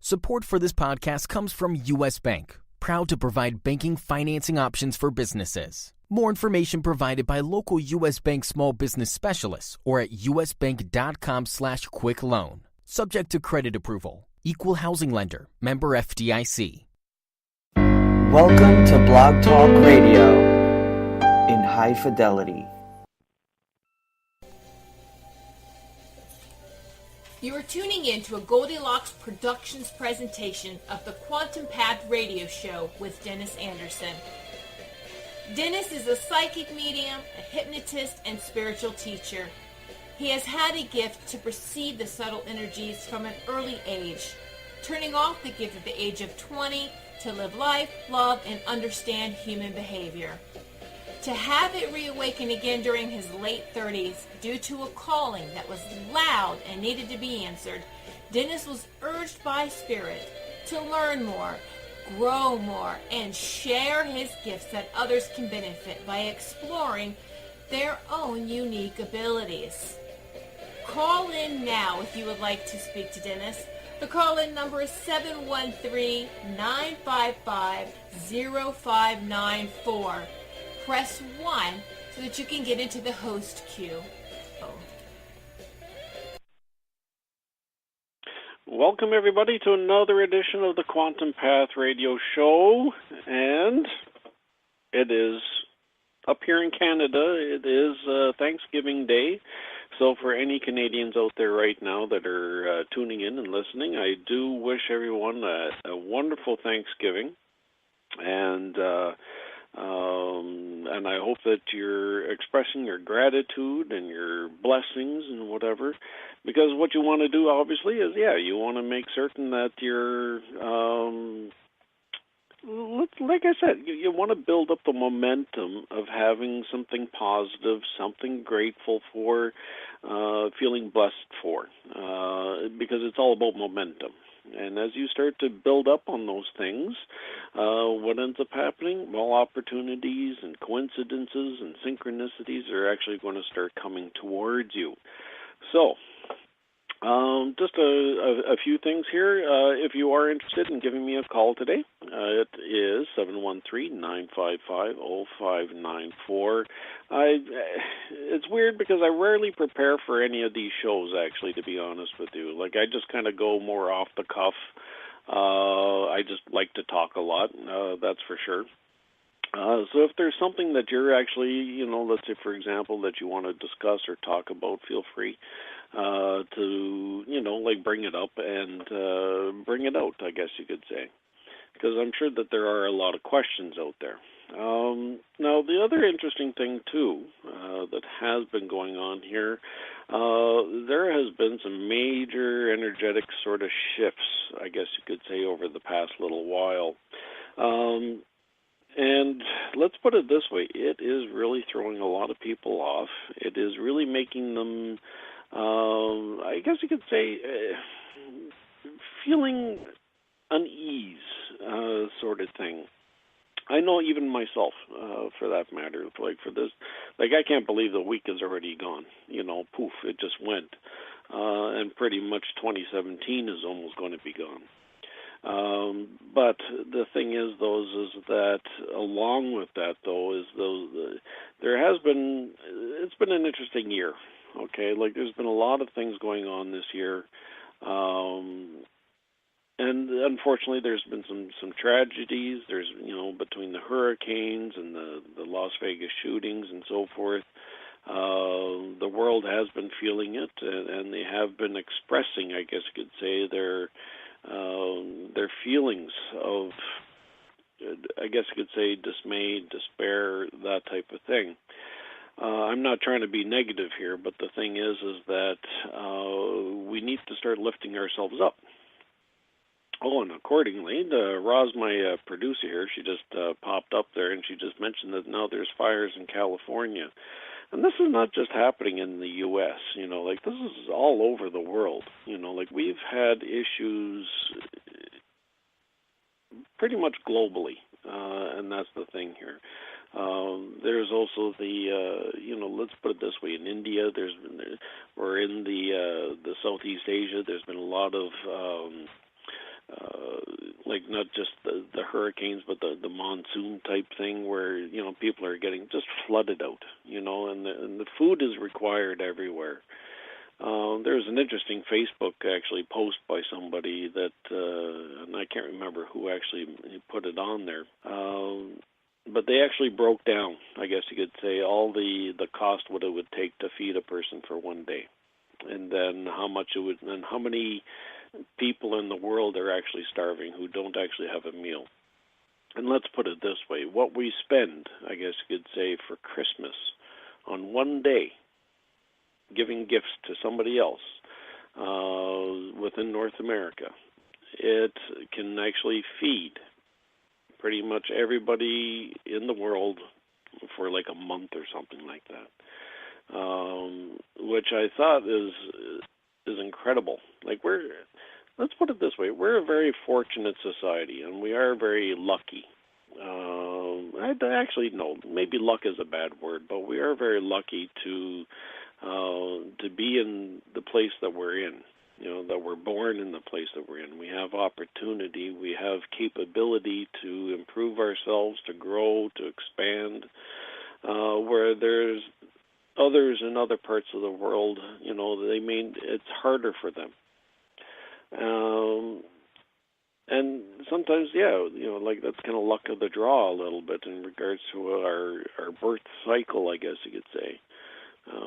Support for this podcast comes from U.S. Bank, proud to provide banking financing options for businesses. More information provided by local U.S. Bank small business specialists or at usbank.com/quick-loan. Subject to credit approval. Equal housing lender. Member FDIC. Welcome to Blog Talk Radio in high fidelity. You are tuning in to a Goldilocks Productions presentation of the Quantum Path Radio Show with Dennis Anderson. Dennis is a psychic medium, a hypnotist, and spiritual teacher. He has had a gift to perceive the subtle energies from an early age, turning off the gift at the age of 20 to live life, love, and understand human behavior. To have it reawaken again during his late 30s due to a calling that was loud and needed to be answered, Dennis was urged by Spirit to learn more, grow more, and share his gifts that others can benefit by exploring their own unique abilities. Call in now if you would like to speak to Dennis. The call-in number is 713-955-0594. Press 1 so that you can get into the host queue. Welcome, everybody, to another edition of the Quantum Path Radio Show. And it is, up here in Canada, it is Thanksgiving Day. So for any Canadians out there right now that are tuning in and listening, I do wish everyone a wonderful Thanksgiving. And I hope that you're expressing your gratitude and your blessings and whatever, because what you want to do, obviously, is, you want to make certain that you're, like I said, you want to build up the momentum of having something positive, something grateful for, feeling blessed for, because it's all about momentum. And as you start to build up on those things, what ends up happening? Well, opportunities and coincidences and synchronicities are actually going to start coming towards you. So, just a few things here. If you are interested in giving me a call today, it is 713-955-0594. It's weird because I rarely prepare for any of these shows, actually, to be honest with you. Like, I just kind of go more off the cuff. I just like to talk a lot, that's for sure. So if there's something that you're actually, let's say, for example, that you want to discuss or talk about, feel free to, bring it up and bring it out, I guess you could say, because I'm sure that there are a lot of questions out there. Now, the other interesting thing, too, that has been going on here, there has been some major energetic sort of shifts, I guess you could say, over the past little while. And let's put it this way, it is really throwing a lot of people off. It is really making them, I guess you could say, feeling unease, sort of thing. I know even myself, for that matter, for this, I can't believe the week is already gone. Poof, it just went. And pretty much 2017 is almost going to be gone. But the thing is, that along with that, it's been an interesting year, okay? There's been a lot of things going on this year, and unfortunately there's been some tragedies. There's, between the hurricanes and the Las Vegas shootings and so forth, the world has been feeling it, and they have been expressing, I guess you could say, their feelings of, I guess you could say, dismay, despair, that type of thing. I'm not trying to be negative here, but the thing is that we need to start lifting ourselves up. Oh, and accordingly, Roz, my producer here, she just popped up there, and she just mentioned that now there's fires in California. And this is not just happening in the U.S., this is all over the world. We've had issues pretty much globally, and that's the thing here. There's also let's put it this way, in India, or in the Southeast Asia, there's been a lot of like not just the hurricanes, but the monsoon type thing where, people are getting just flooded out, and the food is required everywhere. There's an interesting Facebook actually post by somebody that, and I can't remember who actually put it on there, but they actually broke down, I guess you could say, all the cost what it would take to feed a person for one day, and then how much it would, and how many people in the world are actually starving who don't actually have a meal. And let's put it this way, what we spend, I guess you could say, for Christmas on one day, giving gifts to somebody else within North America, it can actually feed pretty much everybody in the world for like a month or something like that, which I thought is incredible. Like let's put it this way, we're a very fortunate society, and we are very lucky. No, maybe luck is a bad word, but we are very lucky to be in the place that we're in, that we're born in the place that we're in. We have opportunity, we have capability to improve ourselves, to grow, to expand, where there's others in other parts of the world, it's harder for them. And sometimes, like that's kind of luck of the draw a little bit in regards to our birth cycle, I guess you could say.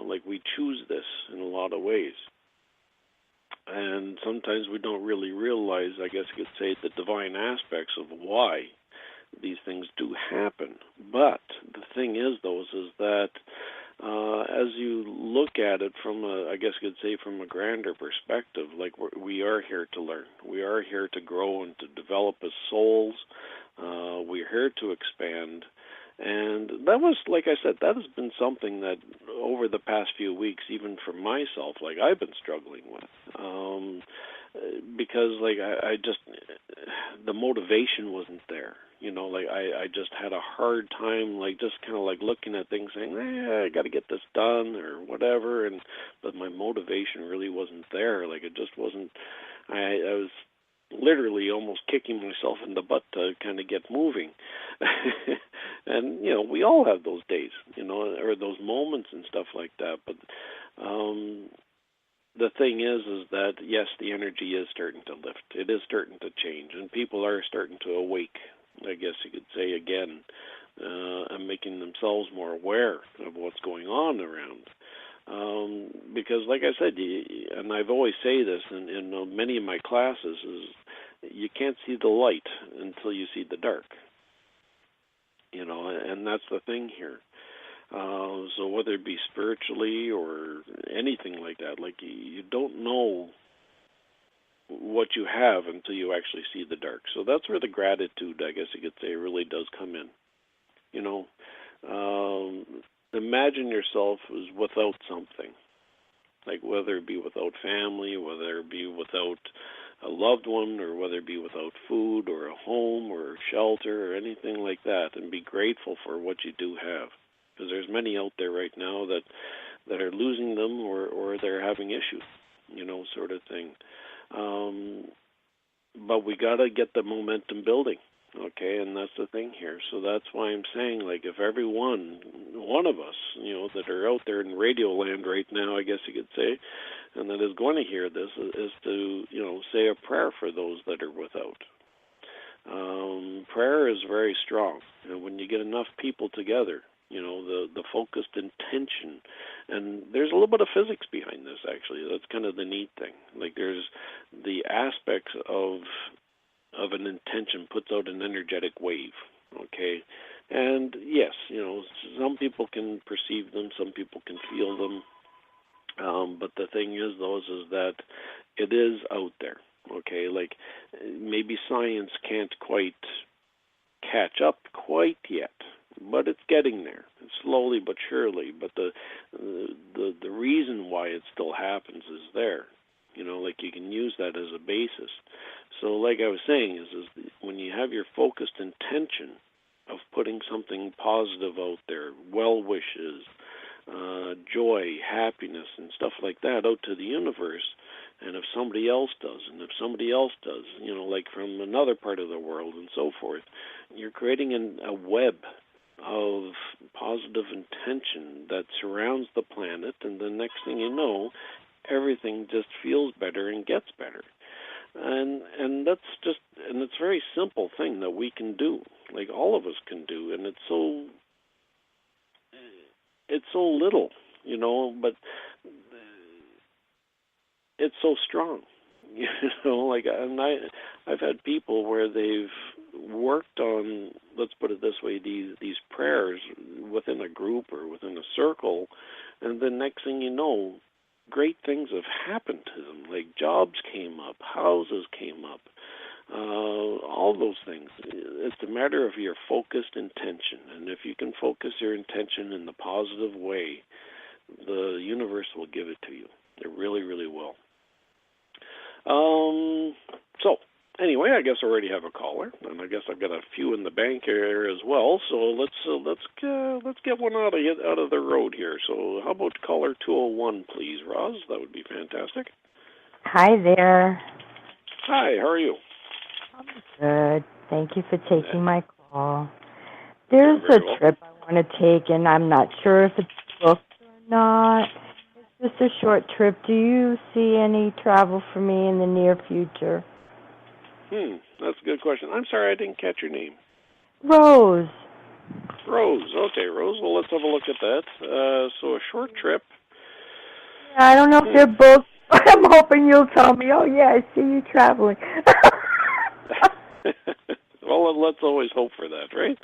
Like we choose this in a lot of ways. And sometimes we don't really realize, I guess you could say, the divine aspects of why these things do happen. But the thing is, is that as you look at it from I guess you could say from a grander perspective, like we are here to learn. We are here to grow and to develop as souls. We're here to expand. And that was, like I said, that has been something that over the past few weeks, even for myself, like I've been struggling with. Because like I just, the motivation wasn't there. I just had a hard time, like just kind of like looking at things saying, I got to get this done or whatever. But my motivation really wasn't there. Like it just wasn't, I was literally almost kicking myself in the butt to kind of get moving. And, we all have those days, or those moments and stuff like that. But the thing is that, yes, the energy is starting to lift. It is starting to change, and people are starting to awake, I guess you could say, again, and making themselves more aware of what's going on around. Because, like I said, and I've always say this in many of my classes, is you can't see the light until you see the dark. And that's the thing here. So whether it be spiritually or anything like that, like you don't know what you have until you actually see the dark. So that's where the gratitude, I guess you could say, really does come in. Imagine yourself as without something, like whether it be without family, whether it be without a loved one, or whether it be without food or a home or shelter or anything like that, and be grateful for what you do have. Because there's many out there right now that are losing them or they're having issues, sort of thing. But we got to get the momentum building, okay? And that's the thing here. So that's why I'm saying, like, if every one of us, that are out there in radio land right now, I guess you could say, and that is going to hear this, is to, say a prayer for those that are without. Prayer is very strong. When you get enough people together, the focused intention, and there's a little bit of physics behind this, actually. That's kind of the neat thing. Like there's the aspects of an intention puts out an energetic wave, okay? And yes, some people can perceive them, some people can feel them, but the thing is, is that it is out there, okay? Like maybe science can't quite catch up quite yet, but it's getting there, slowly but surely. But the reason why it still happens is there. Like you can use that as a basis. So like I was saying, is when you have your focused intention of putting something positive out there, well wishes, joy, happiness, and stuff like that out to the universe, And if somebody else does, and if somebody else does, like from another part of the world and so forth, you're creating a web of positive intention that surrounds the planet, and the next thing you know, everything just feels better and gets better. And that's it's a very simple thing that we can do, like all of us can do, and it's so little, but it's so strong. I've had people where they've worked on, let's put it this way, these prayers within a group or within a circle, and the next thing you know, great things have happened to them. Like jobs came up, houses came up, all those things. It's a matter of your focused intention, and if you can focus your intention in the positive way, the universe will give it to you. It really, really will. So anyway, I guess I already have a caller, and I guess I've got a few in the bank here as well. So let's get one out of the road here. So how about caller 201, please, Roz? That would be fantastic. Hi there. Hi, how are you? I'm good. Thank you for taking my call. There's a trip I want to take, and I'm not sure if it's booked or not. It's just a short trip. Do you see any travel for me in the near future? That's a good question. I'm sorry, I didn't catch your name. Rose. Rose. Okay, Rose. Well, let's have a look at that. So a short trip. Yeah, I don't know if they're booked. I'm hoping you'll tell me, oh, yeah, I see you traveling. Well, let's always hope for that, right?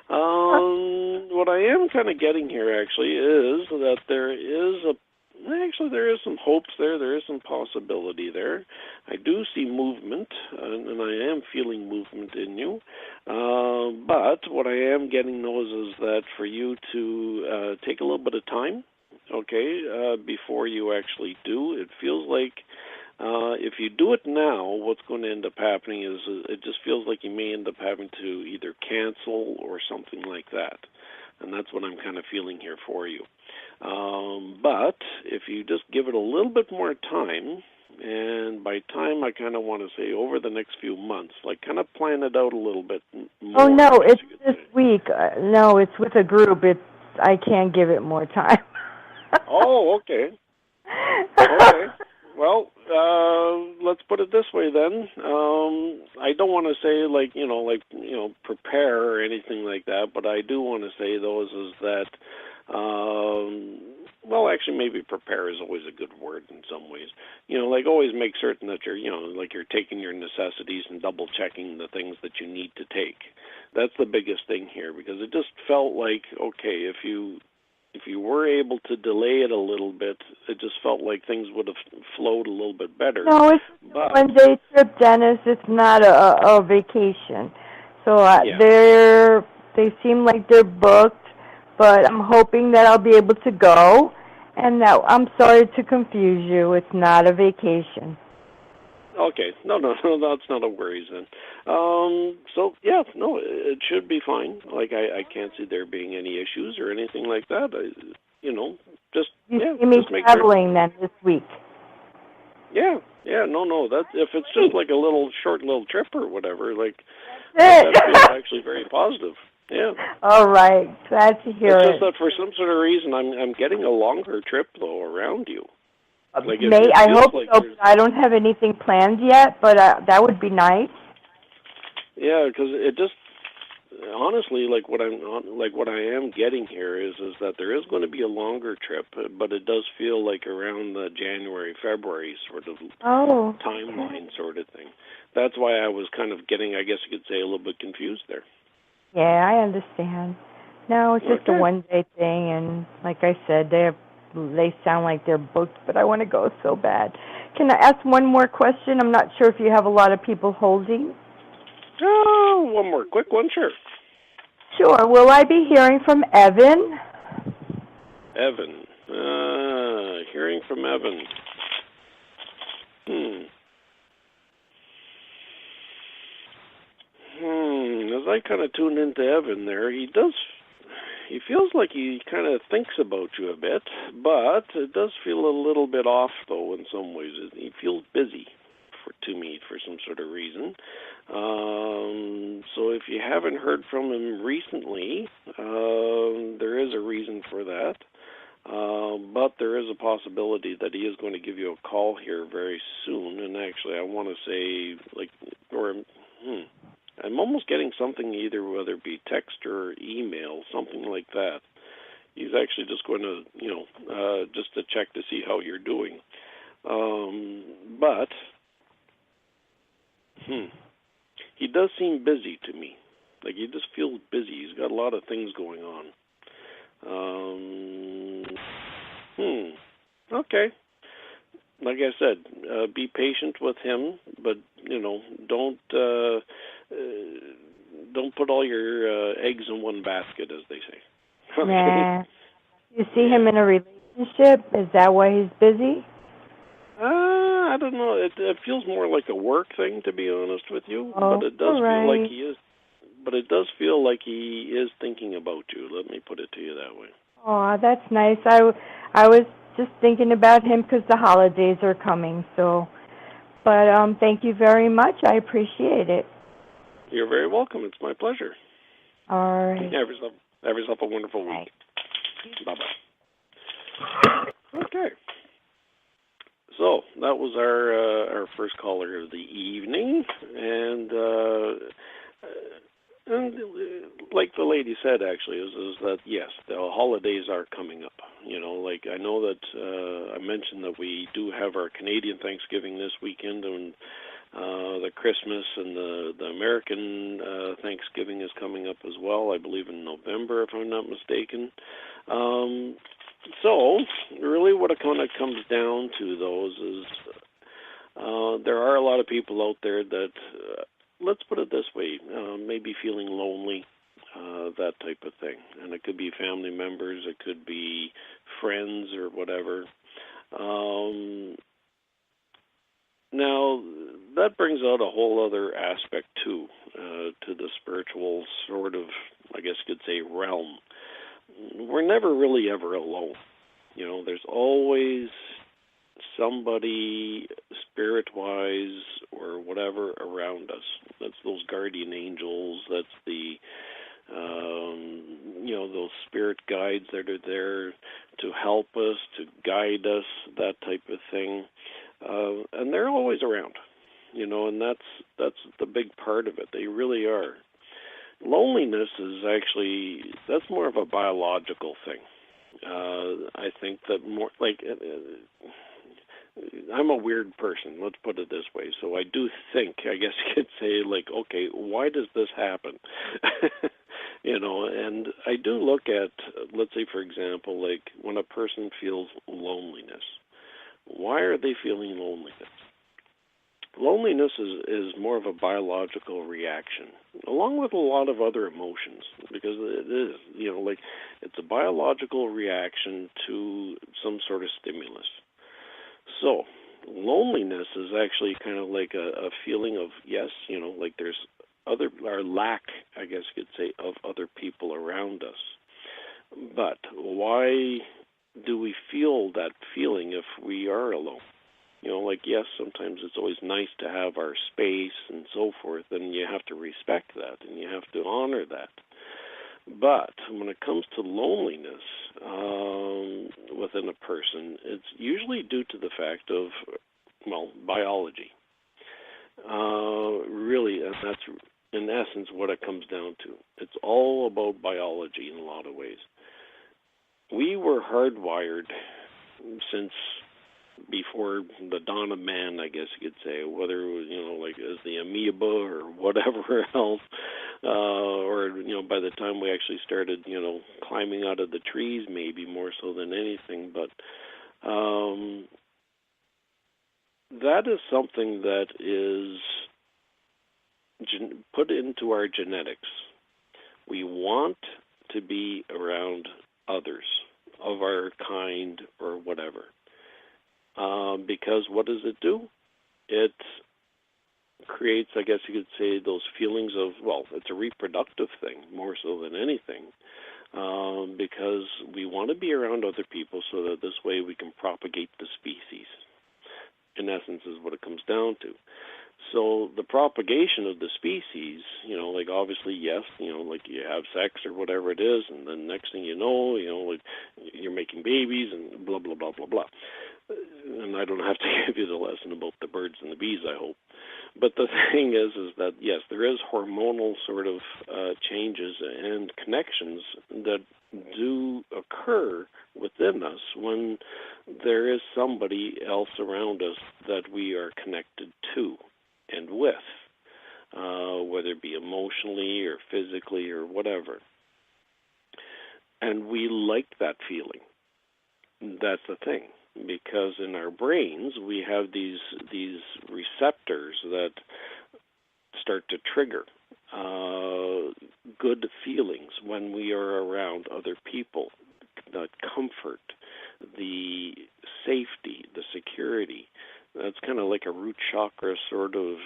What I am kind of getting here, actually, is that there is some hopes there. There is some possibility there. I do see movement, and I am feeling movement in you. But what I am getting is that for you to take a little bit of time, okay, before you actually do. It feels like if you do it now, what's going to end up happening is it just feels like you may end up having to either cancel or something like that. And that's what I'm kind of feeling here for you. But if you just give it a little bit more time, and by time I kind of want to say over the next few months, like kind of plan it out a little bit more. Oh, no, it's this week. No, it's with a group. I can't give it more time. Oh, okay. Okay. Well, let's put it this way then. I don't want to say prepare or anything like that, but I do want to say though is that well, actually, maybe prepare is always a good word in some ways. Always make certain that you're taking your necessities and double checking the things that you need to take. That's the biggest thing here, because it just felt like, okay, if you were able to delay it a little bit, it just felt like things would have flowed a little bit better. No, it's a one-day trip, Dennis. It's not a vacation. So they seem like they're booked, but I'm hoping that I'll be able to go. And that I'm sorry to confuse you. It's not a vacation. Okay. No, that's not a worries then. It should be fine. I can't see there being any issues or anything like that. You see me traveling then this week. Yeah, no. That if it's just like a short trip or whatever, that's that feels actually very positive. Yeah. All right. Glad to hear it's it. Just that for some sort of reason, I'm getting a longer trip though around you. I hope so. But I don't have anything planned yet, but that would be nice. Yeah, because it just honestly, what I am getting here is that there is going to be a longer trip, but it does feel like around the January, February sort of timeline sort of thing. That's why I was kind of getting, I guess you could say, a little bit confused there. Yeah, I understand. No, it's just a one-day thing, and like I said, they sound like they're booked, but I want to go so bad. Can I ask one more question? I'm not sure if you have a lot of people holding. Oh, one more quick one, sure. Sure. Will I be hearing from Evan? Evan. Hearing from Evan. As I kind of tune into Evan there, he does he feels like he kind of thinks about you a bit, but it does feel a little bit off, though, in some ways. He feels busy to me for some sort of reason. So if you haven't heard from him recently, there is a reason for that. But there is a possibility that he is going to give you a call here very soon. And actually, I want to say, I'm almost getting something either, whether it be text or email, something like that. He's actually just going to, just to check to see how you're doing. But he does seem busy to me. Like, he just feels busy. He's got a lot of things going on. Okay. Like I said, be patient with him, but don't put all your eggs in one basket, as they say. Okay? Nah. You see him in a relationship? Is that why he's busy? I don't know. It feels more like a work thing, to be honest with you. But it does feel like he is. But it does feel like he is thinking about you. Let me put it to you that way. Oh, that's nice. I was just thinking about him because the holidays are coming. So, but thank you very much. I appreciate it. You're very welcome. It's my pleasure. All right. Have yourself a wonderful week. Bye-bye. Okay. So that was our first caller of the evening, and like the lady said, actually, is that yes, the holidays are coming up. I know that I mentioned that we do have our Canadian Thanksgiving this weekend, and the Christmas and the American Thanksgiving is coming up as well. I believe in November, if I'm not mistaken. So, really what it kind of comes down to those is there are a lot of people out there that, let's put it this way, maybe feeling lonely, that type of thing. And it could be family members, it could be friends or whatever. Now, that brings out a whole other aspect, too, to the spiritual sort of, I guess you could say, realm. We're never really ever alone. There's always somebody spirit-wise or whatever around us. That's those guardian angels. That's the, those spirit guides that are there to help us, to guide us, that type of thing. And they're always around, and that's the big part of it. They really are. Loneliness is actually, that's more of a biological thing. I think that more, I'm a weird person, let's put it this way. So I do think, I guess you could say, okay, why does this happen? And I do look at, let's say, for example, when a person feels loneliness. Why are they feeling loneliness? Loneliness is more of a biological reaction, along with a lot of other emotions, because it is, it's a biological reaction to some sort of stimulus. So, loneliness is actually kind of like a feeling of, yes, there's our lack, I guess you could say, of other people around us. But why do we feel that feeling if we are alone? Yes, sometimes it's always nice to have our space and so forth, and you have to respect that, and you have to honor that. But when it comes to loneliness within a person, it's usually due to the fact of, biology. Really, and that's in essence what it comes down to. It's all about biology in a lot of ways. We were hardwired since before the dawn of man, I guess you could say, whether it was, as the amoeba or whatever else, or, by the time we actually started, climbing out of the trees, maybe more so than anything. But that is something that is put into our genetics. We want to be around others of our kind or whatever. Because what does it do? It creates, I guess you could say, those feelings of, it's a reproductive thing more so than anything. because we want to be around other people so that this way we can propagate the species. In essence, is what it comes down to. So the propagation of the species, like obviously, yes, like you have sex or whatever it is, and then next thing you know, like you're making babies and blah, blah, blah, blah, blah. And I don't have to give you the lesson about the birds and the bees, I hope. But the thing is that, yes, there is hormonal sort of changes and connections that do occur within us when there is somebody else around us that we are connected to and with, whether it be emotionally or physically or whatever. And we like that feeling. That's the thing. Because in our brains we have these receptors that start to trigger good feelings when we are around other people, the comfort, the safety, the security. That's kind of like a root chakra sort of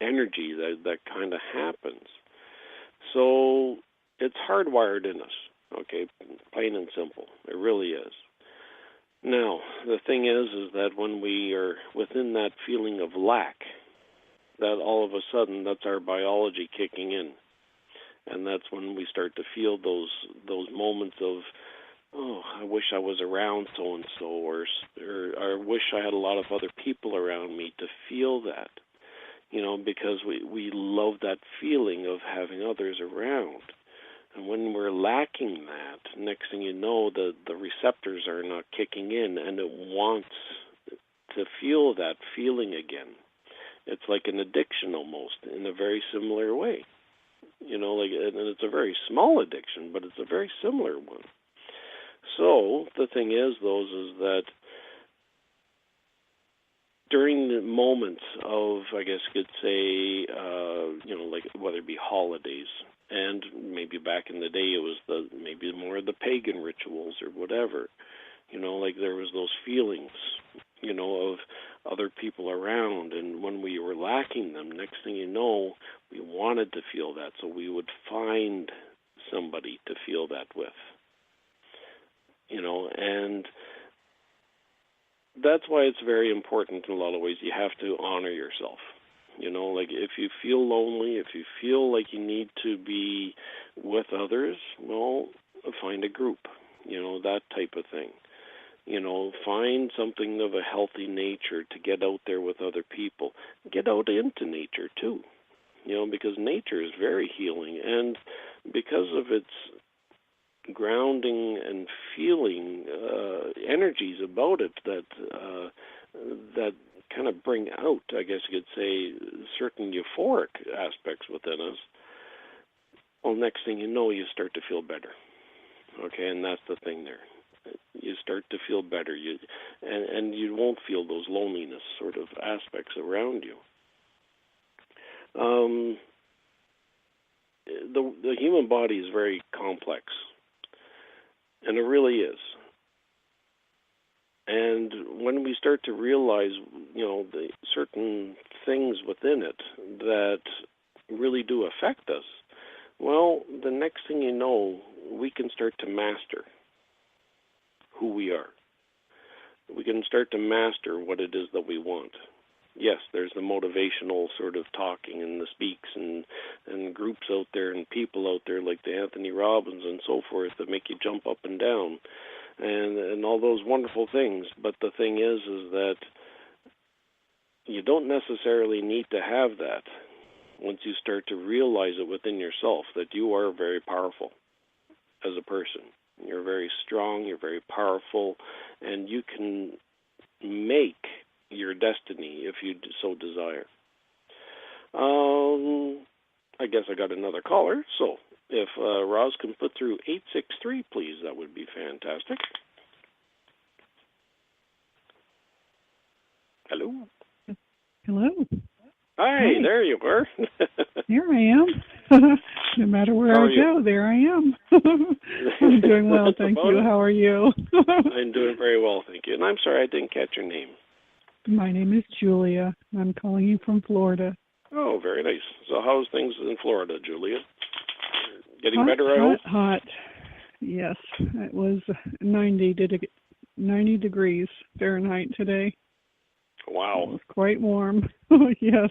energy that kind of happens. So it's hardwired in us, okay, plain and simple. It really is. Now, the thing is that when we are within that feeling of lack, that all of a sudden, that's our biology kicking in. And that's when we start to feel those moments of, oh, I wish I was around so-and-so, or I wish I had a lot of other people around me to feel that, because we love that feeling of having others around. And when we're lacking that, next thing you know, the receptors are not kicking in, and it wants to feel that feeling again. It's like an addiction almost, in a very similar way. And it's a very small addiction, but it's a very similar one. So the thing is that during the moments of, I guess you could say, like whether it be holidays, and maybe back in the day it was maybe more of the pagan rituals or whatever, like there was those feelings, of other people around, and when we were lacking them, next thing you know, we wanted to feel that, so we would find somebody to feel that with, and that's why it's very important in a lot of ways. You have to honor yourself. Like if you feel lonely, if you feel like you need to be with others, well, find a group, that type of thing. Find something of a healthy nature to get out there with other people. Get out into nature too, because nature is very healing. And because of its grounding and feeling energies about it that kind of bring out, I guess you could say, certain euphoric aspects within us, well, next thing you know, you start to feel better. Okay, and that's the thing there. You start to feel better, and you won't feel those loneliness sort of aspects around you. The human body is very complex, and it really is. And when we start to realize, the certain things within it that really do affect us, well, the next thing you know, we can start to master who we are. We can start to master what it is that we want. Yes, there's the motivational sort of talking and the speaks and groups out there and people out there like the Anthony Robbins and so forth that make you jump up and down and all those wonderful things. But the thing is that you don't necessarily need to have that once you start to realize it within yourself, that you are very powerful as a person. You're very strong, you're very powerful, and you can make your destiny if you so desire. I guess I got another caller, so if Roz can put through 863, please, that would be fantastic. Hello? Hello. Hi, there you are. Here I am. No matter where I go, there I am. I'm doing well, thank you. How are you? I'm doing very well, thank you. And I'm sorry I didn't catch your name. My name is Julia. I'm calling you from Florida. Oh, very nice. So how's things in Florida, Julia? Getting better, I hope? Hot. Yes, it was 90 degrees Fahrenheit today. Wow. It was quite warm. Yes.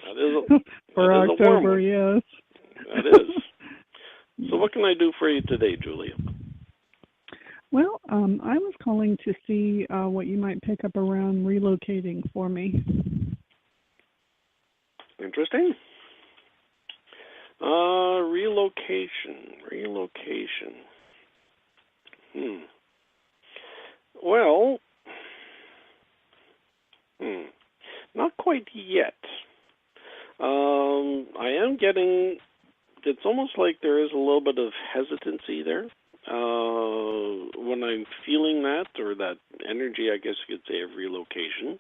For that is October, yes. That is. So what can I do for you today, Julia? Well, I was calling to see what you might pick up around relocating for me. Interesting. Relocation. Well, not quite yet. I am getting, it's almost like there is a little bit of hesitancy there. When I'm feeling that, or that energy, I guess you could say, of relocation,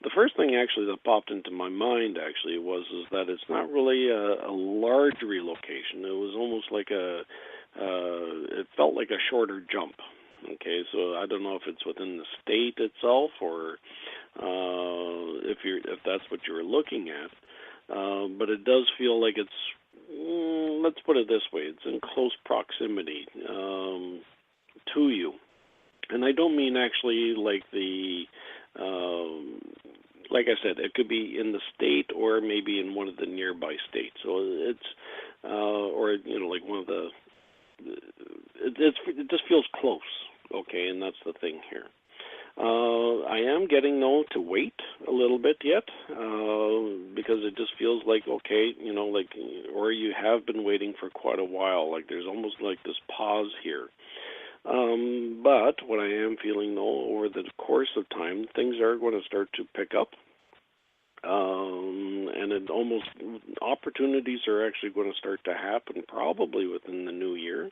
the first thing actually that popped into my mind actually was that it's not really a large relocation. It was almost like it felt like a shorter jump. Okay, so I don't know if it's within the state itself, or if that's what you were looking at, but it does feel like it's. Let's put it this way: it's in close proximity to you, and I don't mean actually like like I said, it could be in the state or maybe in one of the nearby states. So it's, or like one of the. It just feels close, okay, and that's the thing here. I am getting, though, to wait a little bit yet, because it just feels like, okay, or you have been waiting for quite a while, like there's almost like this pause here. But what I am feeling, though, over the course of time, things are going to start to pick up. And opportunities are actually going to start to happen probably within the new year.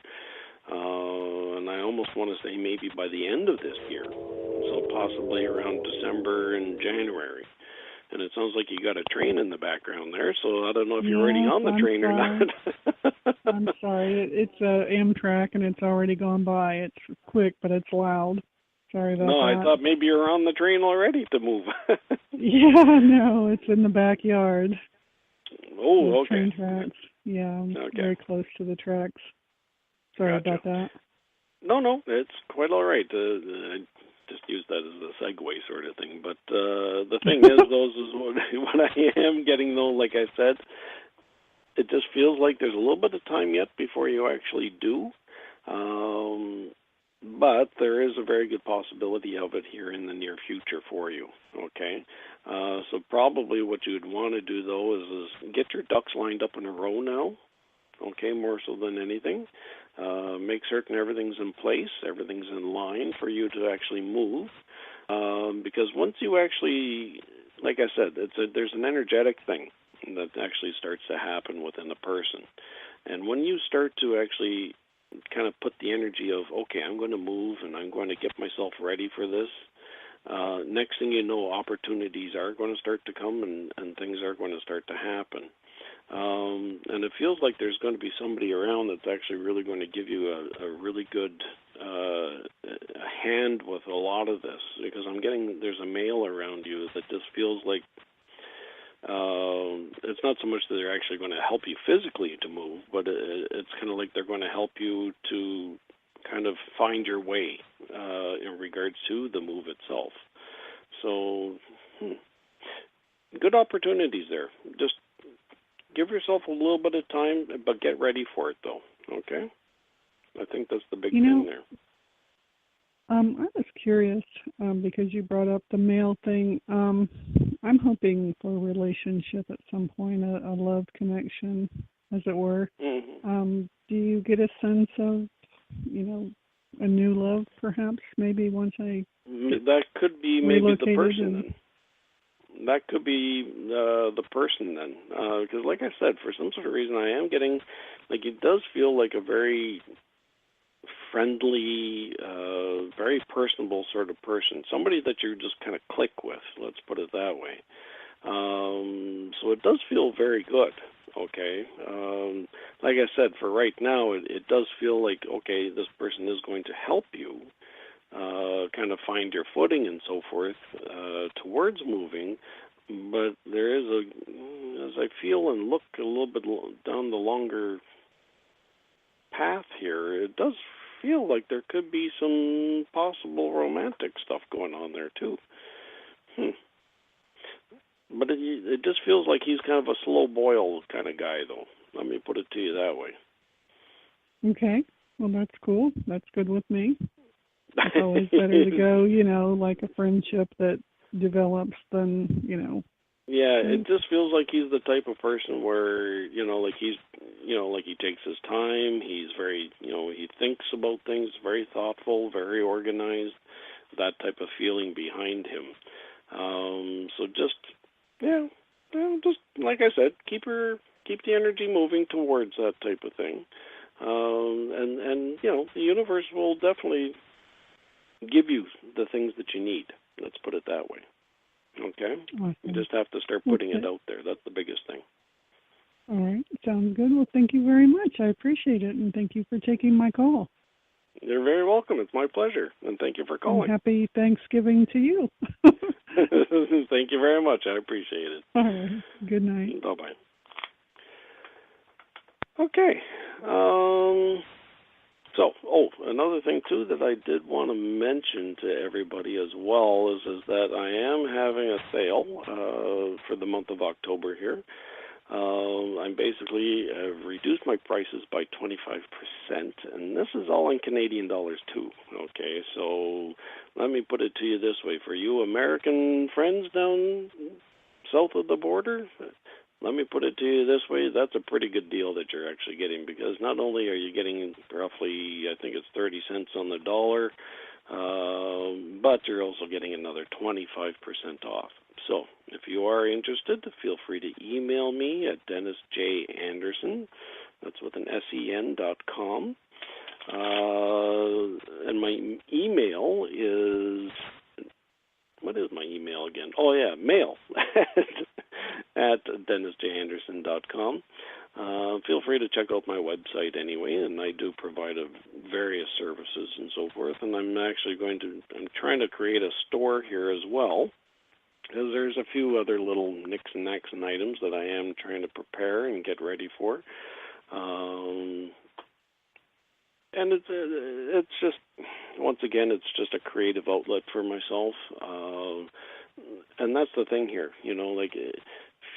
And I almost want to say maybe by the end of this year, so possibly around December and January. And it sounds like you got a train in the background there, so I don't know if you're already on the train or not. I'm sorry. It's Amtrak, and it's already gone by. It's quick, but it's loud. Sorry about that. No, I thought maybe you're on the train already to move. Yeah, no, it's in the backyard. Oh, okay. Train tracks. Yeah, very close to the tracks. Sorry about that. No, it's quite all right. I just use that as a segue sort of thing. But the thing is, what I am getting, though, like I said, it just feels like there's a little bit of time yet before you actually do. But there is a very good possibility of it here in the near future for you, okay? So probably what you'd want to do, though, is get your ducks lined up in a row now, okay, more so than anything. Make certain everything's in place, everything's in line for you to actually move. Because once you actually, like I said, there's an energetic thing that actually starts to happen within a person. And when you start to actually kind of put the energy of, okay, I'm going to move and I'm going to get myself ready for this, next thing you know, opportunities are going to start to come and things are going to start to happen. And it feels like there's going to be somebody around that's actually really going to give you a really good hand with a lot of this, because I'm getting there's a male around you that just feels like it's not so much that they're actually going to help you physically to move, but it's kind of like they're going to help you to kind of find your way in regards to the move itself. So, good opportunities there. Just give yourself a little bit of time, but get ready for it, though, okay? I think that's the big thing there. I was curious, because you brought up the male thing. I'm hoping for a relationship at some point, a love connection, as it were. Mm-hmm. Do you get a sense of, a new love, perhaps, maybe once I that could be maybe the person then. That could be the person then. Because like I said, for some sort of reason, I am getting, like, it does feel like a very friendly, very personable sort of person. Somebody that you just kind of click with, let's put it that way. So it does feel very good, okay? Like I said, for right now, it does feel like, okay, this person is going to help you kind of find your footing and so forth towards moving. But there is as I feel and look a little bit down the longer path here, it does feel like there could be some possible romantic stuff going on there, too. But it just feels like he's kind of a slow boil kind of guy, though. Let me put it to you that way. Okay. Well, that's cool. That's good with me. It's always better to go, like a friendship that develops than, Yeah, it just feels like he's the type of person where, like he's, like he takes his time. He's very, he thinks about things, very thoughtful, very organized, that type of feeling behind him. So just, just like I said, keep the energy moving towards that type of thing. And the universe will definitely give you the things that you need. Let's put it that way. Okay? Awesome. You just have to start putting it out there. That's the biggest thing. All right. Sounds good. Well, thank you very much. I appreciate it, and thank you for taking my call. You're very welcome. It's my pleasure, and thank you for calling. And happy Thanksgiving to you. Thank you very much. I appreciate it. All right. Good night. Bye-bye. Okay. So, another thing, too, that I did want to mention to everybody as well is that I am having a sale for the month of October here. I'm basically reduced my prices by 25%, and this is all in Canadian dollars, too. Okay, so let me put it to you this way. For you American friends down south of the border, let me put it to you this way, that's a pretty good deal that you're actually getting, because not only are you getting roughly, I think it's 30 cents on the dollar, but you're also getting another 25% off. So if you are interested, feel free to email me at DennisJAnderson, that's with an SEN.com. And my email is, what is my email again? Oh, yeah, mail at DennisJAnderson.com. Feel free to check out my website anyway, and I do provide various services and so forth. And I'm trying to create a store here as well, because there's a few other little nicks and knacks and items that I am trying to prepare and get ready for. And it's just, once again, it's just a creative outlet for myself. And that's the thing here,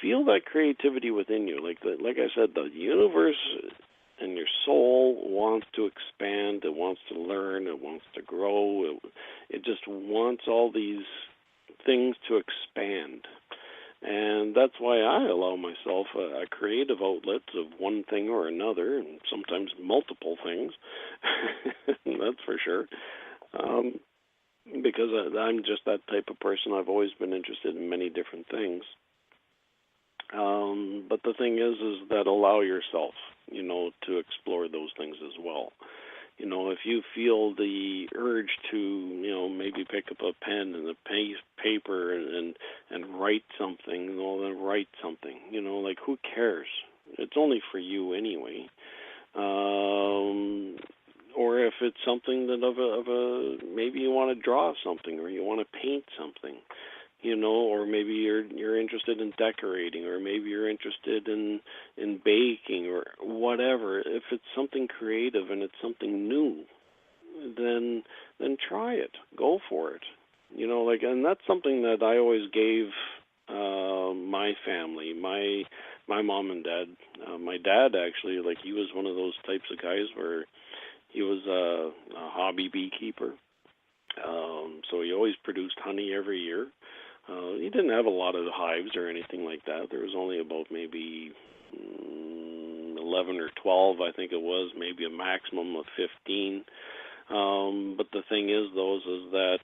feel that creativity within you. Like I said, the universe and your soul wants to expand. It wants to learn. It wants to grow. It just wants all these things to expand. And that's why I allow myself a creative outlet of one thing or another, and sometimes multiple things. That's for sure. Because I'm just that type of person. I've always been interested in many different things. But the thing is that allow yourself, to explore those things as well. If you feel the urge to, maybe pick up a pen and a paper and write something, then write something. Who cares? It's only for you anyway. Or if it's something that maybe you want to draw something, or you want to paint something, or maybe you're interested in decorating, or maybe you're interested in baking, or whatever. If it's something creative and it's something new, then try it. Go for it. And that's something that I always gave my family, my mom and dad. My dad actually, he was one of those types of guys where he was a hobby beekeeper. So he always produced honey every year. He didn't have a lot of hives or anything like that. There was only about maybe 11 or 12, I think it was, maybe a maximum of 15. But the thing is, is that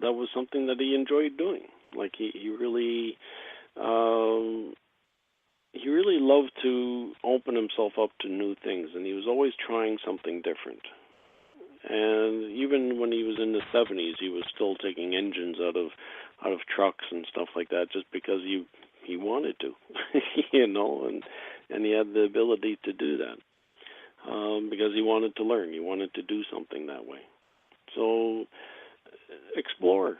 that was something that he enjoyed doing. He really loved to open himself up to new things, and he was always trying something different. And even when he was in the 70s, he was still taking engines out of trucks and stuff like that, just because he wanted to, and he had the ability to do that because he wanted to learn. He wanted to do something that way. So explore,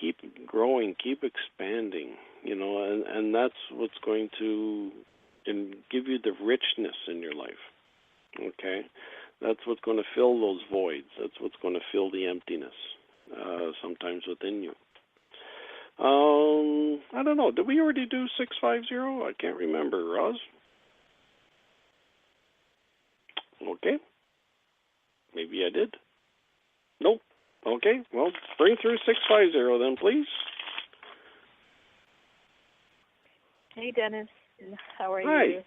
keep growing, keep expanding, and that's what's going to give you the richness in your life. Okay? That's what's going to fill those voids. That's what's going to fill the emptiness sometimes within you. I don't know. Did we already do 650? I can't remember, Roz. Okay. Maybe I did. Nope. Okay. Well, bring through 650 then, please. Hey, Dennis. How are Hi. you?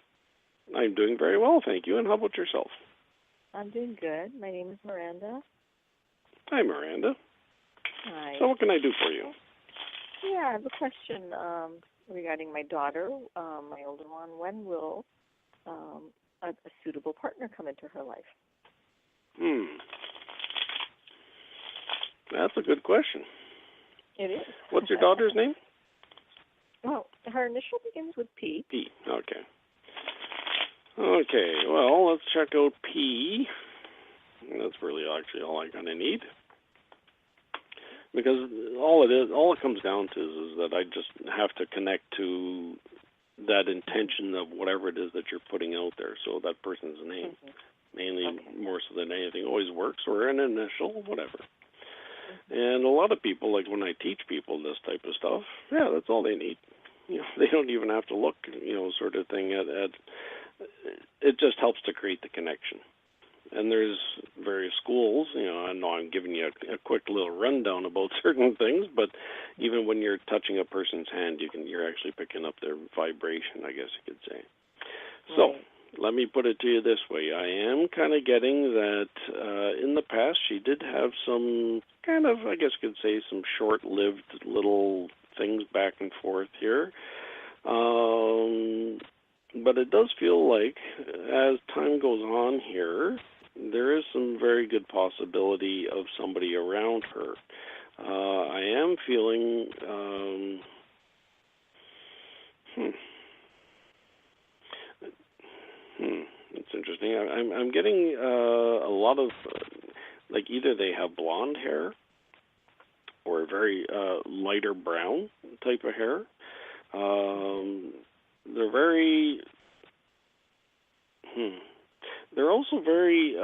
I'm doing very well, thank you. And how about yourself? I'm doing good. My name is Miranda. Hi, Miranda. Hi. So what can I do for you? Yeah, I have a question regarding my daughter, my older one. When will a suitable partner come into her life? That's a good question. It is. What's your daughter's name? Well, her initial begins with P. P. Okay. Okay, well, let's check out P. That's really actually all I kind of need. Because all it comes down to is that I just have to connect to that intention of whatever it is that you're putting out there. So that person's name, mainly more so than anything, always works, or an initial, whatever. And a lot of people, like when I teach people this type of stuff, yeah, that's all they need. You know, they don't even have to look, sort of thing at it just helps to create the connection. And there's various schools, I know I'm giving you a quick little rundown about certain things, but even when you're touching a person's hand, you're actually picking up their vibration, I guess you could say. Right. So let me put it to you this way. I am kind of getting that in the past she did have some kind of, I guess you could say, some short-lived little things back and forth here. But it does feel like as time goes on here, there is some very good possibility of somebody around her. I am feeling, it's interesting. I'm getting a lot of, like either they have blonde hair or very lighter brown type of hair. They're very, they're also very,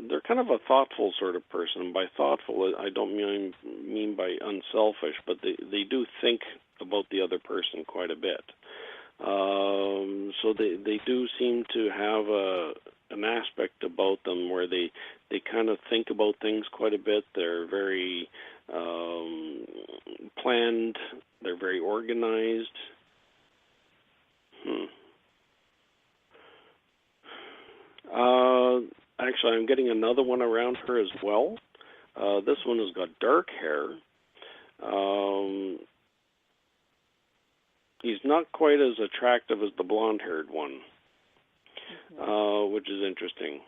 they're kind of a thoughtful sort of person. By thoughtful, I don't mean by unselfish, but they do think about the other person quite a bit. So they do seem to have an aspect about them where they kind of think about things quite a bit. They're very planned. They're very organized. Actually, I'm getting another one around her as well. This one has got dark hair. He's not quite as attractive as the blonde-haired one, which is interesting.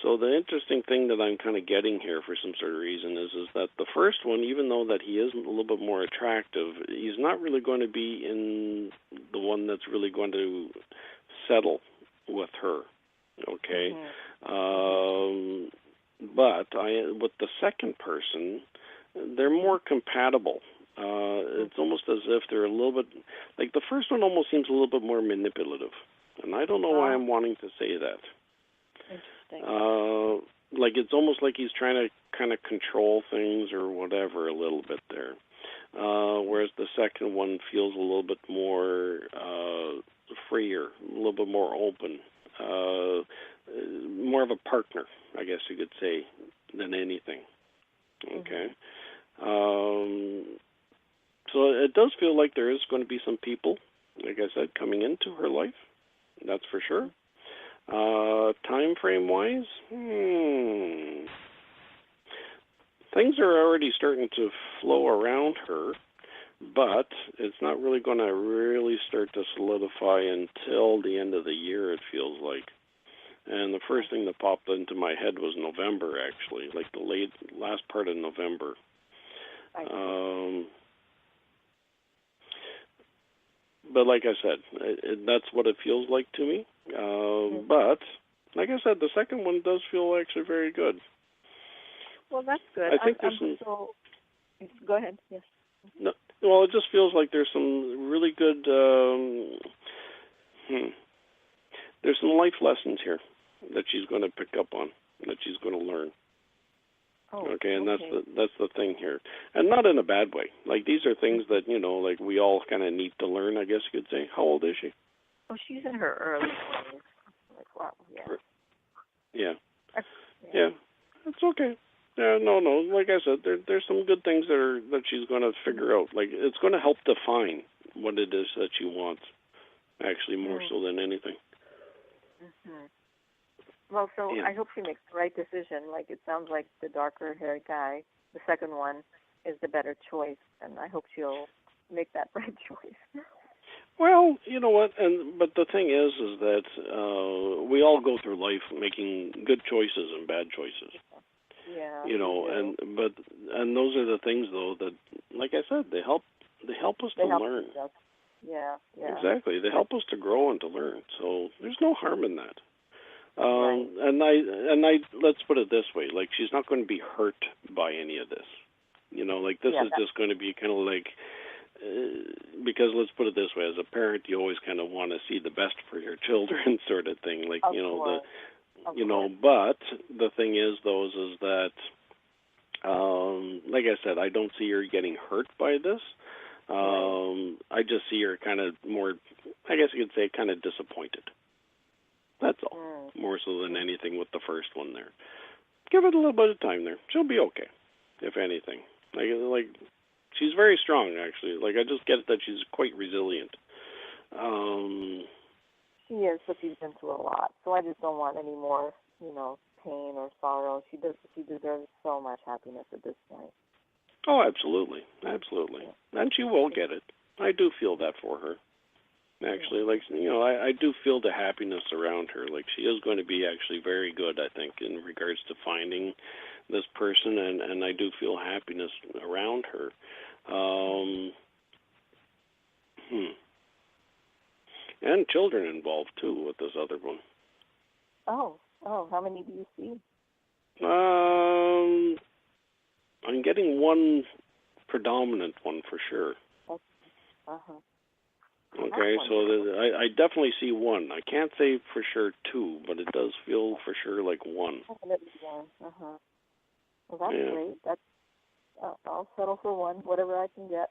So the interesting thing that I'm kind of getting here for some sort of reason is that the first one, even though that he is a little bit more attractive, he's not really going to be in the one that's really going to settle with her. Okay, but with the second person, they're more compatible. It's almost as if they're a little bit, like the first one almost seems a little bit more manipulative, and I don't know why I'm wanting to say that. Interesting. Like it's almost like he's trying to kind of control things or whatever a little bit there, whereas the second one feels a little bit more freer, a little bit more open. More of a partner, I guess you could say, than anything. Okay. So it does feel like there is going to be some people, like I said, coming into her life. That's for sure. Time frame wise, things are already starting to flow around her, but it's not really going to really start to solidify until the end of the year, it feels like. And the first thing that popped into my head was November, actually, like the last part of November. But like I said, that's what it feels like to me. But like I said, the second one does feel actually very good. Well, that's good. I think Go ahead. Yes. No, well, it just feels like there's some really good. There's some life lessons here that she's going to pick up on, that she's going to learn. Oh, okay, and that's the thing here, and not in a bad way. Like, these are things that, you know, like, we all kind of need to learn, I guess you could say. How old is she? Oh, she's in her early 20s. Like, wow, Yeah. Yeah, it's okay. Yeah, no. Like I said, there's some good things that she's going to figure out. Like, it's going to help define what it is that she wants, actually, more so than anything. Mm-hmm. Well, so I hope she makes the right decision. Like, it sounds like the darker-haired guy, the second one, is the better choice, and I hope she'll make that right choice. Well, you know what, but the thing is that we all go through life making good choices and bad choices. Yeah. You know, and those are the things, though, that, like I said, they help us to learn. Yeah. Exactly. They help us to grow and to learn. So there's no harm in that. Right. And I let's put it this way, like, she's not going to be hurt by any of this. You know, like, this is just going to be kind of like, because let's put it this way, as a parent, you always kind of want to see the best for your children, sort of thing. Like, you know, but the thing is, though, is that, like I said, I don't see her getting hurt by this. I just see her kind of more, I guess you could say, kind of disappointed. That's all, more so than anything with the first one there. Give it a little bit of time there. She'll be okay, if anything. Like she's very strong, actually. Like, I just get that she's quite resilient. She is, but she's been through a lot. So I just don't want any more, you know, pain or sorrow. She deserves so much happiness at this point. Oh, absolutely. And she will get it. I do feel that for her. Actually, like, you know, I do feel the happiness around her. Like, she is going to be actually very good, I think, in regards to finding this person, and I do feel happiness around her. And children involved, too, with this other one. Oh, how many do you see? I'm getting one predominant one for sure. Okay, so I definitely see one. I can't say for sure two, but it does feel for sure like one. Definitely one. Well, that's great. That's I'll settle for one, whatever I can get.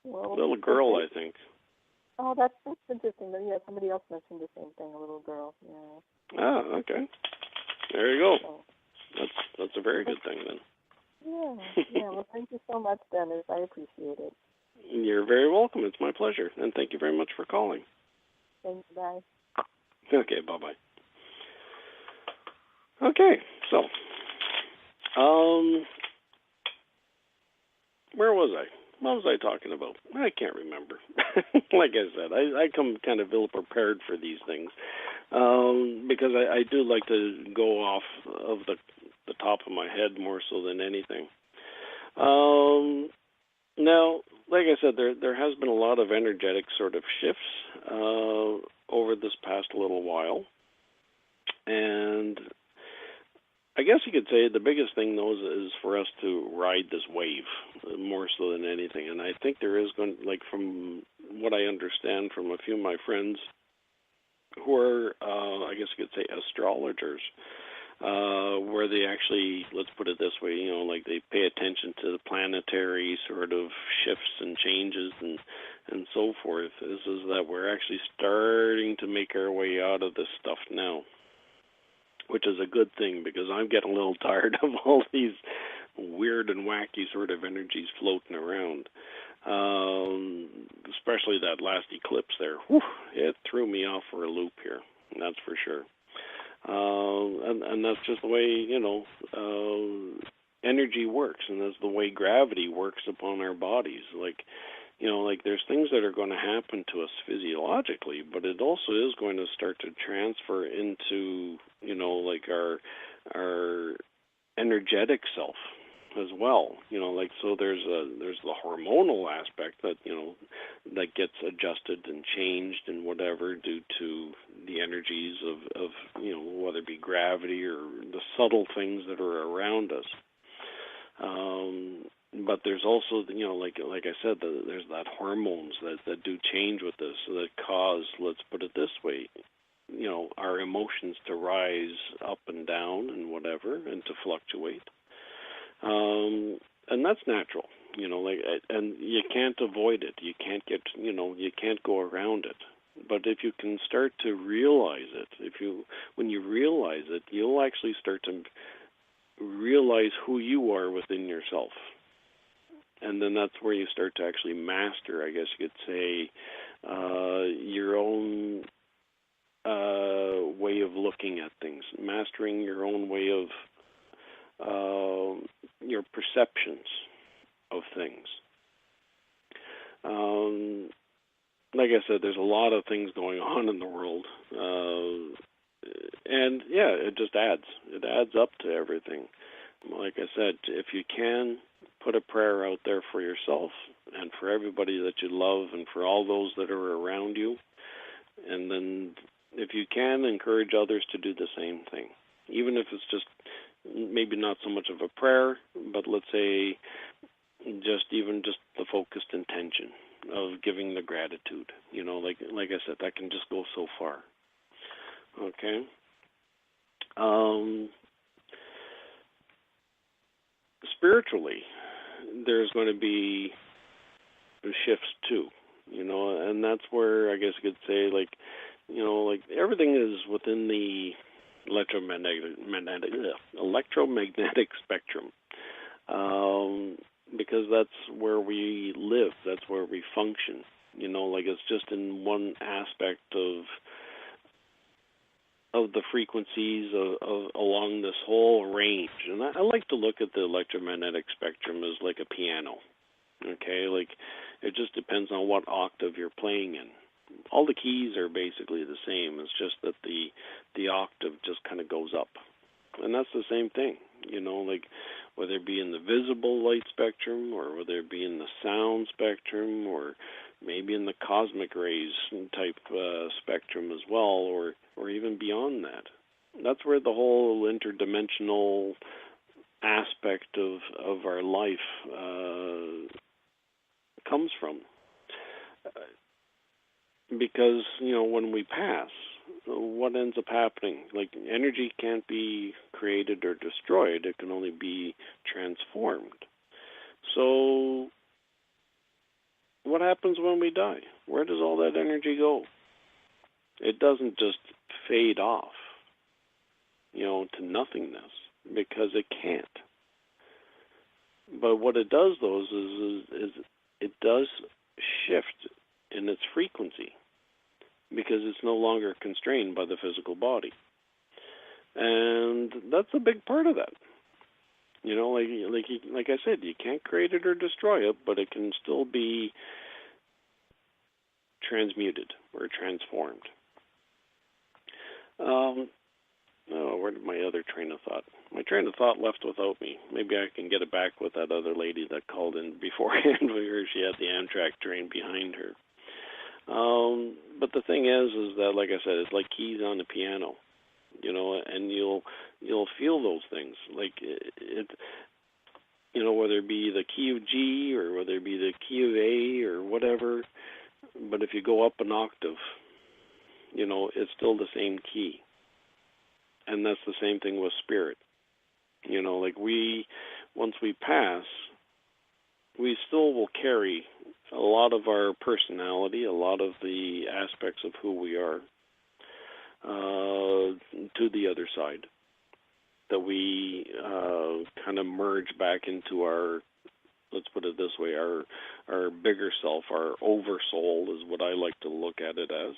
Little girl, I think. Oh, that's interesting. Yeah, somebody else mentioned the same thing. A little girl. Yeah. Ah, okay. There you go. That's a very good thing then. Yeah. Well, thank you so much, Dennis. I appreciate it. You're very welcome. It's my pleasure. And thank you very much for calling. Thanks. Bye. Okay, bye-bye. Okay, so, where was I? What was I talking about? I can't remember. Like I said, I come kind of ill-prepared for these things because I do like to go off of the top of my head more so than anything. Now, like I said, there has been a lot of energetic sort of shifts over this past little while. And I guess you could say the biggest thing, though, is for us to ride this wave more so than anything. And I think there is going, like, from what I understand from a few of my friends who are, I guess you could say, astrologers, where they actually, let's put it this way, you know, like, they pay attention to the planetary sort of shifts and changes and so forth, is that we're actually starting to make our way out of this stuff now, which is a good thing, because I'm getting a little tired of all these weird and wacky sort of energies floating around. Especially that last eclipse there. Whew, it threw me off for a loop here, that's for sure. And that's just the way, you know, energy works, and that's the way gravity works upon our bodies. Like, you know, like, there's things that are going to happen to us physiologically, but it also is going to start to transfer into, you know, like, our energetic self as well. You know, like, so there's the hormonal aspect that, you know, that gets adjusted and changed and whatever due to the energies of you know, whether it be gravity or the subtle things that are around us. But there's also, you know, like I said, there's that hormones that do change with this, that cause, let's put it this way, you know, our emotions to rise up and down and whatever, and to fluctuate. And that's natural, and you can't avoid it. You can't you can't go around it. But if you can start to realize it, when you realize it, you'll actually start to realize who you are within yourself. And then that's where you start to actually master, I guess you could say, your own way of looking at things, mastering your own way of your perceptions of things. Like I said, there's a lot of things going on in the world, and yeah, it just adds. It adds up to everything. Like I said, if you can, put a prayer out there for yourself and for everybody that you love and for all those that are around you, and then if you can, encourage others to do the same thing, even if it's just maybe not so much of a prayer, but let's say just the focused intention of giving the gratitude. Like I said, that can just go so far. Okay. Spiritually, there's going to be shifts too, and that's where I guess you could say, like everything is within the electromagnetic spectrum, because that's where we live, that's where we function. It's just in one aspect of the frequencies of along this whole range. And I like to look at the electromagnetic spectrum as like a piano. Okay, like it just depends on what octave you're playing in. All the keys are basically the same. It's just that the octave just kind of goes up. And that's the same thing, like whether it be in the visible light spectrum or whether it be in the sound spectrum or maybe in the cosmic rays type spectrum as well, or even beyond that. That's where the whole interdimensional aspect of our life comes from. Because, when we pass, what ends up happening? Like, energy can't be created or destroyed. It can only be transformed. So, what happens when we die? Where does all that energy go? It doesn't just fade off, to nothingness, because it can't. But what it does, though, is it does shift in its frequency, because it's no longer constrained by the physical body. And that's a big part of that. Like I said, you can't create it or destroy it, but it can still be transmuted or transformed. Where did my other train of thought? My train of thought left without me. Maybe I can get it back with that other lady that called in beforehand, where she had the Amtrak train behind her. But the thing is that, like I said, it's like keys on the piano, and you'll feel those things, like it whether it be the key of G or whether it be the key of A or whatever. But if you go up an octave, it's still the same key. And that's the same thing with spirit. Like once we pass, we still will carry a lot of our personality, a lot of the aspects of who we are to the other side, that we kind of merge back into our, let's put it this way, our bigger self, our oversoul is what I like to look at it as,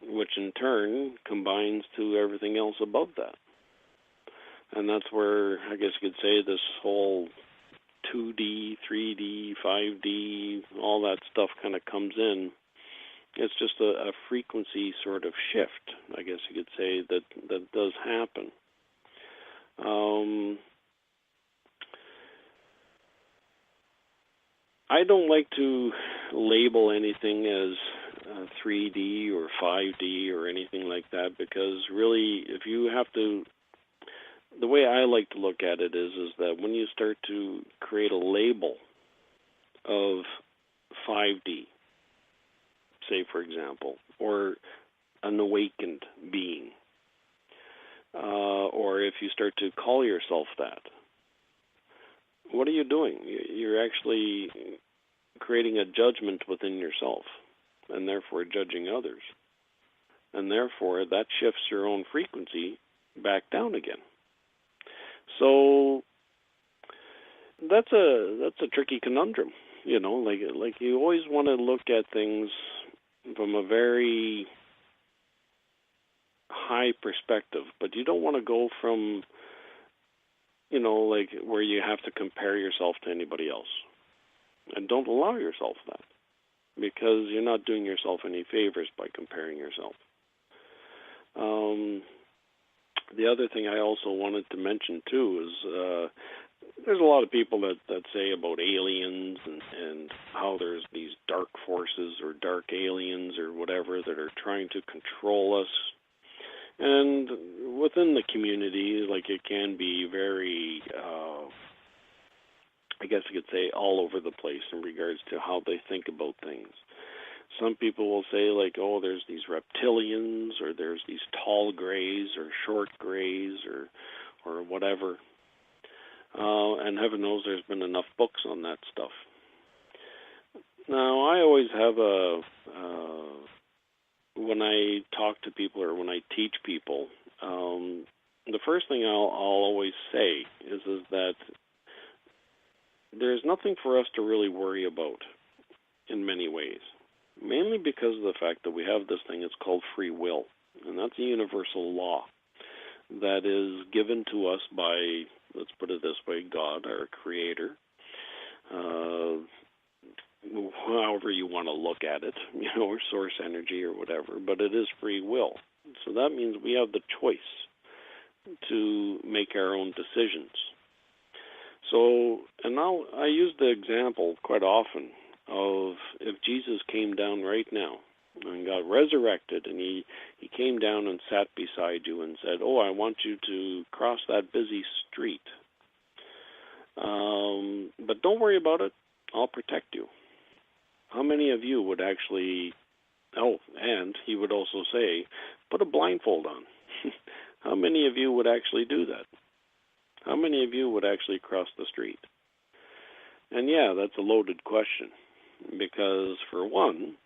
which in turn combines to everything else above that. And that's where, I guess you could say, this whole 2D, 3D, 5D, all that stuff kind of comes in. It's just a frequency sort of shift, I guess you could say, that does happen. I don't like to label anything as 3D or 5D or anything like that, because really, if you have to, the way I like to look at it is that when you start to create a label of 5D, say for example, or an awakened being, or if you start to call yourself that, what are you doing? You're actually creating a judgment within yourself, and therefore judging others. And therefore, that shifts your own frequency back down again. So that's a tricky conundrum, like you always want to look at things from a very high perspective, but you don't want to go from, like where you have to compare yourself to anybody else. And don't allow yourself that, because you're not doing yourself any favors by comparing yourself. The other thing I also wanted to mention, too, is there's a lot of people that say about aliens and how there's these dark forces or dark aliens or whatever that are trying to control us. And within the community, like, it can be very, I guess you could say, all over the place in regards to how they think about things. Some people will say, like, oh, there's these reptilians, or there's these tall grays or short grays or whatever. And heaven knows there's been enough books on that stuff. Now, I always have when I talk to people or when I teach people, the first thing I'll always say is that there's nothing for us to really worry about in many ways, mainly because of the fact that we have this thing that's called free will, and that's a universal law that is given to us by, let's put it this way, God, our Creator, however you want to look at it, or source energy or whatever, but it is free will. So that means we have the choice to make our own decisions. So, and now I use the example quite often of if Jesus came down right now and got resurrected, and he came down and sat beside you and said, oh, I want you to cross that busy street. But don't worry about it. I'll protect you. How many of you would actually, and he would also say, put a blindfold on. How many of you would actually do that? How many of you would actually cross the street? And yeah, that's a loaded question, because for one,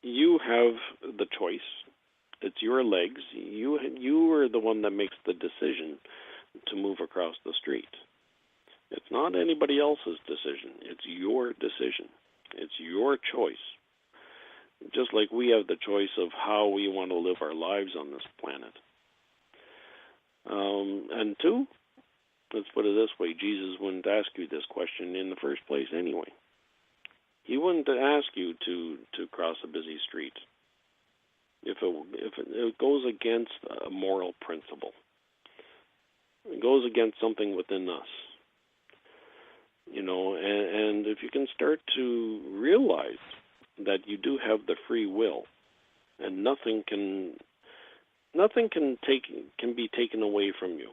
you have the choice. It's your legs. You are the one that makes the decision to move across the street. It's not anybody else's decision. It's your decision. It's your choice. Just like we have the choice of how we want to live our lives on this planet. And two, let's put it this way, Jesus wouldn't ask you this question in the first place anyway. He wouldn't ask you to cross a busy street if it goes against a moral principle. It goes against something within us. And if you can start to realize that you do have the free will, and nothing can be taken away from you.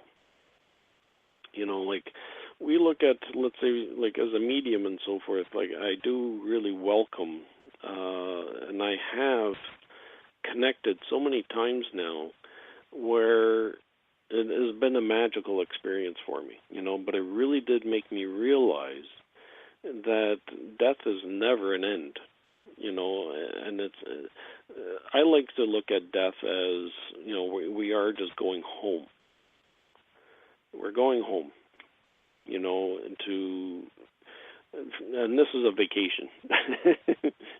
Like we look at, let's say, like as a medium and so forth, like I do really welcome, and I have connected so many times now where it has been a magical experience for me, but it really did make me realize that death is never an end, and it's, I like to look at death as, we are just going home. We're going home, and this is a vacation,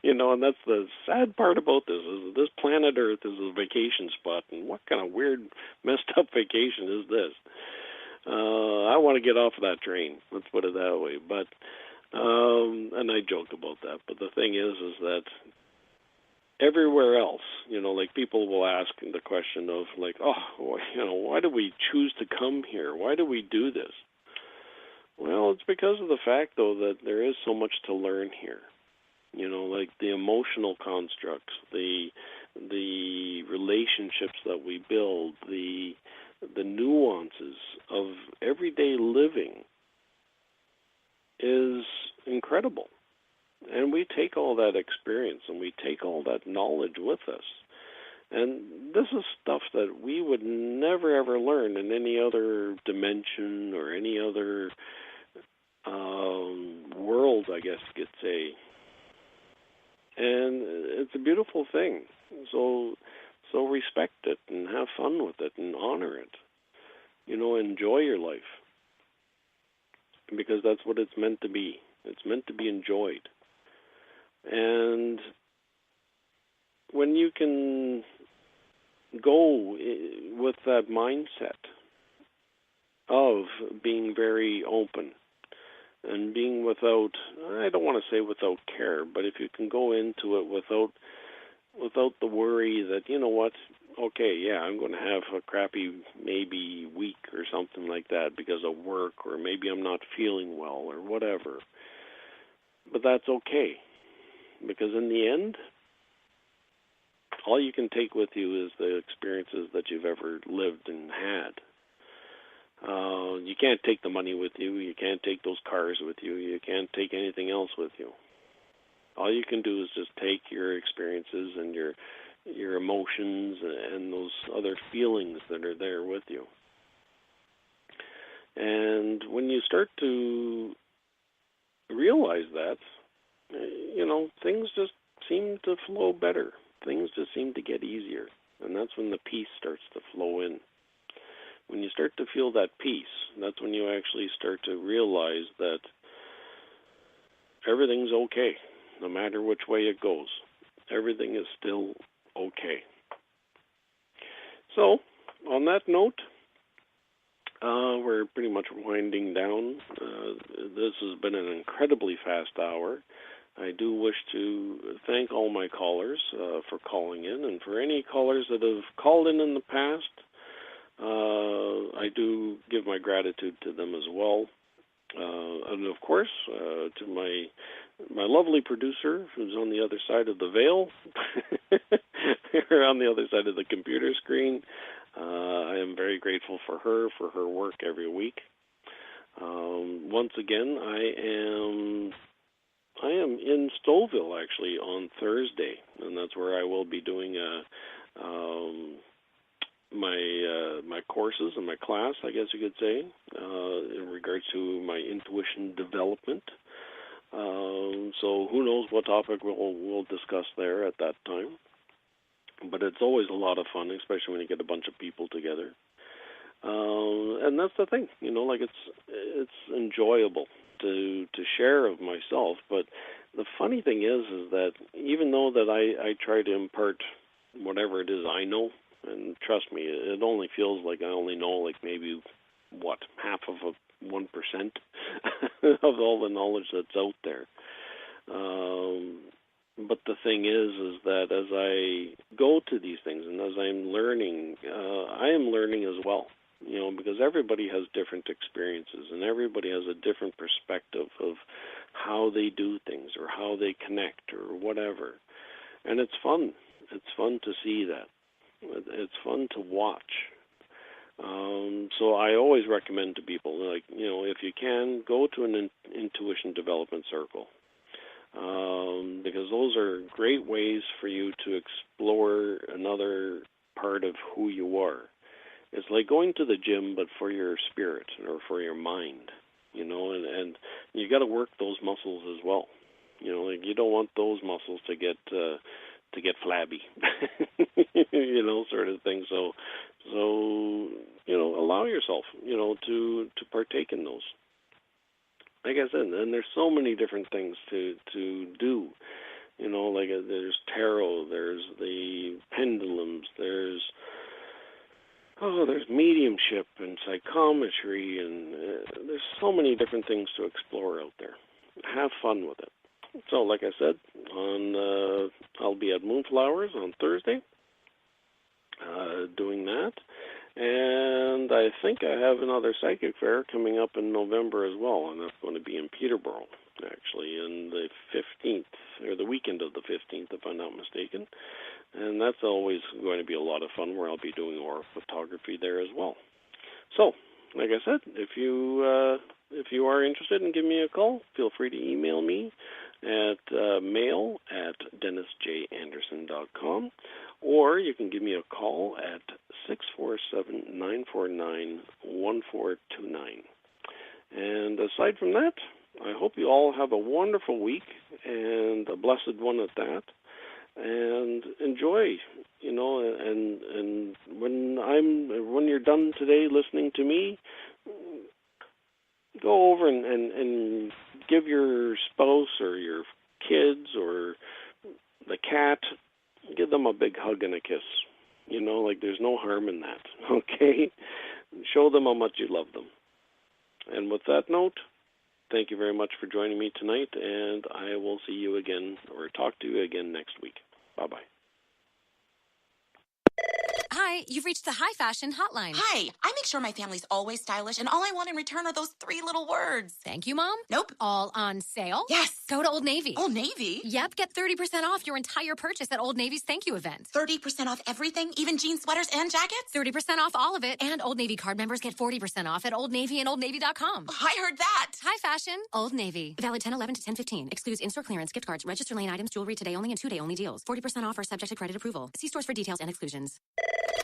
and that's the sad part about this, is this planet Earth is a vacation spot, and what kind of weird, messed up vacation is this? I want to get off of that train, let's put it that way, but, and I joke about that, but the thing is that everywhere else, like people will ask the question of like, why do we choose to come here? Why do we do this? Well, it's because of the fact, though, that there is so much to learn here. Like the emotional constructs, the relationships that we build, the nuances of everyday living is incredible. And we take all that experience and we take all that knowledge with us. And this is stuff that we would never, ever learn in any other dimension or any other world, I guess you could say. And it's a beautiful thing. So respect it and have fun with it and honor it. Enjoy your life. Because that's what it's meant to be. It's meant to be enjoyed. And when you can go with that mindset of being very open and being without, I don't want to say without care, but if you can go into it without the worry that, you know what, okay, yeah, I'm going to have a crappy maybe week or something like that because of work, or maybe I'm not feeling well or whatever. But that's okay, because in the end, all you can take with you is the experiences that you've ever lived and had. You can't take the money with you. You can't take those cars with you. You can't take anything else with you. All you can do is just take your experiences and your emotions and those other feelings that are there with you. And when you start to realize that, things just seem to flow better. Things just seem to get easier. And that's when the peace starts to flow in. When you start to feel that peace, that's when you actually start to realize that everything's okay, no matter which way it goes. Everything is still okay. So, on that note, we're pretty much winding down. This has been an incredibly fast hour. I do wish to thank all my callers for calling in, and for any callers that have called in the past, I do give my gratitude to them as well. And of course, to my lovely producer who's on the other side of the veil, on the other side of the computer screen, I am very grateful for her work every week. Once again, I am in Stouffville actually on Thursday, and that's where I will be doing my courses and my class, I guess you could say, in regards to my intuition development. So who knows what topic we'll discuss there at that time. But it's always a lot of fun, especially when you get a bunch of people together. And that's the thing, it's enjoyable to share of myself. But the funny thing is that even though that I try to impart whatever it is I know, and trust me, it only feels like I only know like maybe, half of 1% of all the knowledge that's out there. But the thing is that as I go to these things and as I'm learning, I am learning as well, because everybody has different experiences and everybody has a different perspective of how they do things or how they connect or whatever. And it's fun. It's fun to see that. It's fun to watch. So I always recommend to people, if you can, go to an intuition development circle. Because those are great ways for you to explore another part of who you are. It's like going to the gym, but for your spirit or for your mind, and you got to work those muscles as well. You don't want those muscles to get flabby, sort of thing. So allow yourself, to partake in those. Like I said, and there's so many different things to do. There's tarot, there's the pendulums, there's mediumship and psychometry, and there's so many different things to explore out there. Have fun with it. So, like I said, I'll be at Moonflowers on Thursday, doing that. And I think I have another psychic fair coming up in November as well, and that's going to be in Peterborough, actually, on the 15th, or the weekend of the 15th, if I'm not mistaken. And that's always going to be a lot of fun, where I'll be doing aura photography there as well. So, like I said, if you are interested in giving me a call, feel free to email me. at mail@dennisjanderson.com, or you can give me a call at 647-949-1429. And aside from that, I hope you all have a wonderful week, and a blessed one at that, and enjoy, and when you're done today listening to me, go over and give your spouse or your kids or the cat, give them a big hug and a kiss. There's no harm in that, okay? Show them how much you love them. And with that note, thank you very much for joining me tonight, and I will see you again or talk to you again next week. Bye-bye. Hi, you've reached the High Fashion Hotline. Hi, I make sure my family's always stylish, and all I want in return are those 3 little words. Thank you, Mom. Nope. All on sale? Yes. Go to Old Navy. Old Navy? Yep, get 30% off your entire purchase at Old Navy's Thank You event. 30% off everything, even jeans, sweaters, and jackets? 30% off all of it, and Old Navy card members get 40% off at Old Navy and OldNavy.com. Oh, I heard that. High Fashion, Old Navy. Valid 10/11 to 10/15. Excludes in-store clearance, gift cards, register lane items, jewelry today only, and 2-day only deals. 40% off or subject to credit approval. See stores for details and exclusions.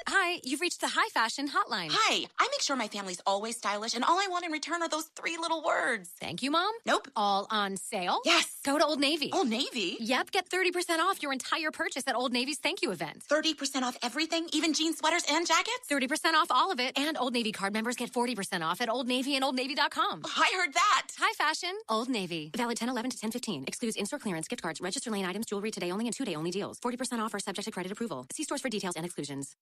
Hi, you've reached the High Fashion Hotline. Hi, I make sure my family's always stylish, and all I want in return are those 3 little words. Thank you, Mom. Nope. All on sale? Yes. Go to Old Navy. Old Navy? Yep, get 30% off your entire purchase at Old Navy's Thank You event. 30% off everything, even jeans, sweaters, and jackets? 30% off all of it, and Old Navy card members get 40% off at Old Navy and OldNavy.com. Oh, I heard that. High Fashion, Old Navy. Valid 10/11 to 10/15. Excludes in-store clearance, gift cards, register lane items, jewelry today only, and 2-day only deals. 40% off or subject to credit approval. See stores for details and exclusions.